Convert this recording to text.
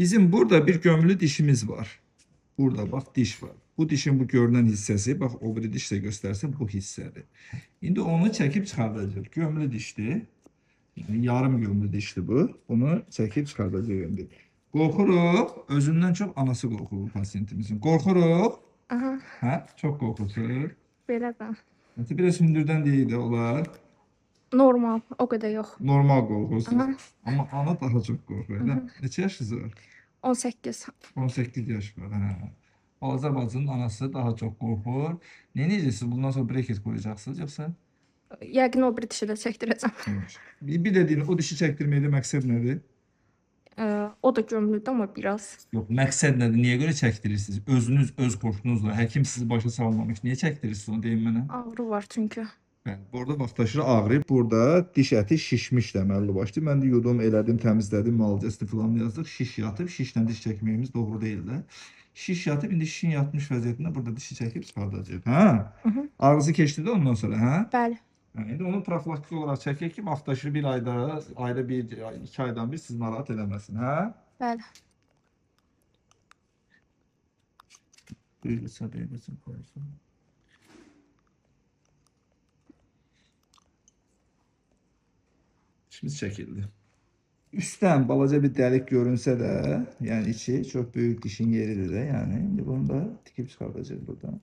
Bizim burada bir gömülü dişimiz var. Burada bak diş var. Bu dişin bu görünen hissesi, bak o biri diş de göstersin bu hissədir. İndi onu çekip çıkartacağız. Gömülü dişli. Yani yarım gömülü dişli bu. Bunu çekip çıkartacağız indi. Qorxuruq. Özündən çox anası qorxur bu pasiyentimizin. Qorxuruq. Aha, Hə? Çox qorxursun. belə də. Hətta biraz hündürdən deyil də olar. Normal, o qədər yox. Normal qorxursun. Aha. Amma ana daha çox qorxur. Elə. Neçə yaşınız var? 18. 18 yaş var. Hə. Balaca bacının anası daha çox qorxur. Ne edəcəksiniz? Bundan sonra breket qoyacaqsınız yoxsa? Yəqin o bir dişi də çəkdirəcəm. Bir dediğin o dişi çəkdirməkdə məqsəd nədir? O da gömülüdür amma biraz. Yox, məqsəd nədir? Niyə görə çəkdirirsiniz? Özünüz öz qorxunuzla, həkim sizi başa salmamış. Niyə çəkdirirsiniz onu deyin mənə? Ağrı var çünki. Bəli, burada vaxtaşırı ağrıyıb, burada diş əti şişmiş deməli başdı. Mən də yudum, elədim, təmizlədim, malcəsti falan yazdıq. Şiş yatıb, şişlə diş çəkməyimiz doğru deyil də. Şiş yatıb, indi şişin yatmış vəziyyətində burada dişi çəkib çıxardacağıq. Hə? Ağrısı keçdi də ondan sonra, hə? Bəli. İndi onu profilaktik olaraq çəkək ki, vaxtaşırı bir ayda, ayda bir, 2 aydan bir siz narahat eləməsin, hə? Bəli. Böyləsə qoysun. Dişimiz çəkildi. Üstten balaca bir delik görünse de, yani içi çok büyük dişin yeridir de yani. Şimdi bunu da tikip çıkartacağız buradan.